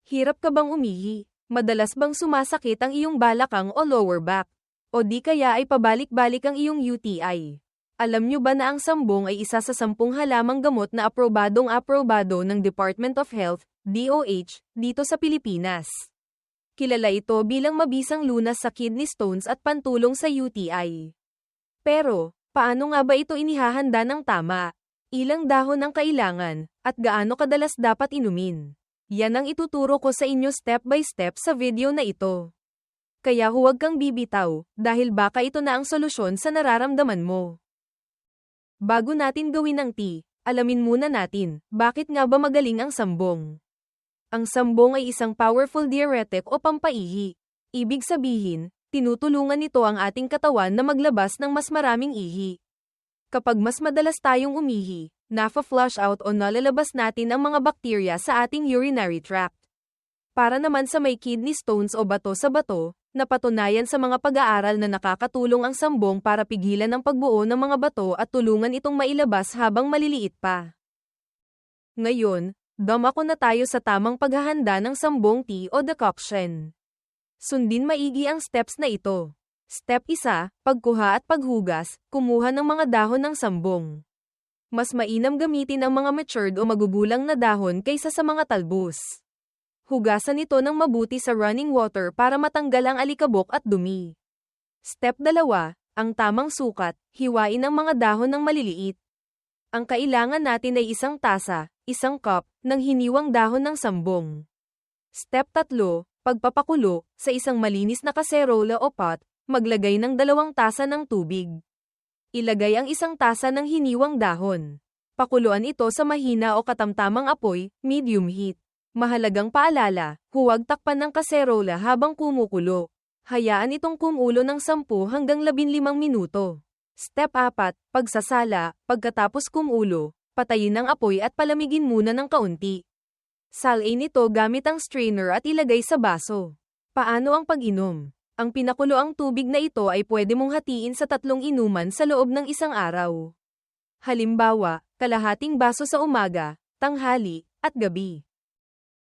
Hirap ka bang umihi? Madalas bang sumasakit ang iyong balakang o lower back? O di kaya ay pabalik-balik ang iyong UTI? Alam nyo ba na ang sambong ay isa sa 10 halamang gamot na aprobado ng Department of Health, DOH, dito sa Pilipinas? Kilala ito bilang mabisang lunas sa kidney stones at pantulong sa UTI. Pero, paano nga ba ito inihahanda ng tama? Ilang dahon ang kailangan, at gaano kadalas dapat inumin? Yan ang ituturo ko sa inyo step by step sa video na ito. Kaya huwag kang bibitaw, dahil baka ito na ang solusyon sa nararamdaman mo. Bago natin gawin ang tea, alamin muna natin, bakit nga ba magaling ang sambong? Ang sambong ay isang powerful diuretic o pampaihi. Ibig sabihin, tinutulungan nito ang ating katawan na maglabas ng mas maraming ihi. Kapag mas madalas tayong umihi, nafa-flush out o nalalabas natin ang mga bakterya sa ating urinary tract. Para naman sa may kidney stones o bato sa bato, napatunayan sa mga pag-aaral na nakakatulong ang sambong para pigilan ang pagbuo ng mga bato at tulungan itong mailabas habang maliliit pa. Ngayon, dumako na tayo sa tamang paghahanda ng sambong tea o decoction. Sundin maigi ang steps na ito. Step 1, pagkuha at paghugas, kumuha ng mga dahon ng sambong. Mas mainam gamitin ang mga matured o magugulang na dahon kaysa sa mga talbos. Hugasan ito ng mabuti sa running water para matanggal ang alikabok at dumi. Step 2, ang tamang sukat, hiwain ang mga dahon ng maliliit. Ang kailangan natin ay 1 tasa, 1 cup, ng hiniwang dahon ng sambong. Step 3, pagpapakulo, sa isang malinis na kaserola o pot, maglagay ng 2 tasa ng tubig. Ilagay ang 1 tasa ng hiniwang dahon. Pakuluan ito sa mahina o katamtamang apoy, medium heat. Mahalagang paalala, huwag takpan ng kaserola habang kumukulo. Hayaan itong kumulo ng 10 hanggang 15 minuto. Step 4, pagsasala, pagkatapos kumulo, patayin ang apoy at palamigin muna ng kaunti. Salain ito gamit ang strainer at ilagay sa baso. Paano ang pag-inom? Ang pinakuloang tubig na ito ay pwede mong hatiin sa 3 inuman sa loob ng 1 araw. Halimbawa, kalahating baso sa umaga, tanghali, at gabi.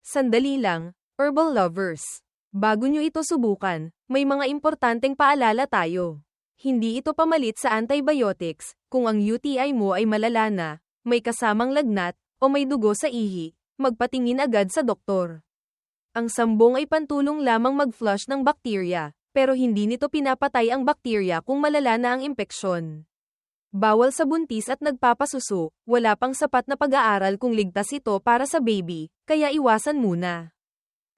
Sandali lang, herbal lovers. Bago nyo ito subukan, may mga importanteng paalala tayo. Hindi ito pamalit sa antibiotics. Kung ang UTI mo ay malala na, may kasamang lagnat, o may dugo sa ihi, magpatingin agad sa doktor. Ang sambong ay pantulong lamang mag-flush ng bakterya, pero hindi nito pinapatay ang bakterya kung malala na ang impeksyon. Bawal sa buntis at nagpapasuso, wala pang sapat na pag-aaral kung ligtas ito para sa baby, kaya iwasan muna.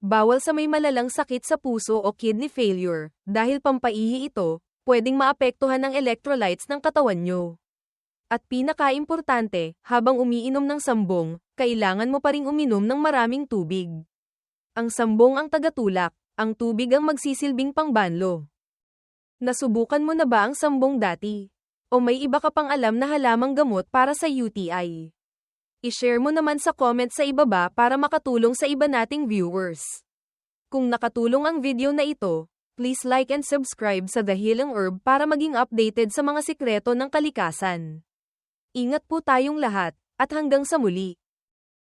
Bawal sa may malalang sakit sa puso o kidney failure, dahil pampaihi ito, pwedeng maapektuhan ng electrolytes ng katawan nyo. At pinaka-importante, habang umiinom ng sambong, kailangan mo pa ring uminom ng maraming tubig. Ang sambong ang tagatulak, ang tubig ang magsisilbing pangbanlo. Nasubukan mo na ba ang sambong dati? O may iba ka pang alam na halamang gamot para sa UTI? I-share mo naman sa comment sa ibaba para makatulong sa iba nating viewers. Kung nakatulong ang video na ito, please like and subscribe sa The Healing Herb para maging updated sa mga sikreto ng kalikasan. Ingat po tayong lahat, at hanggang sa muli.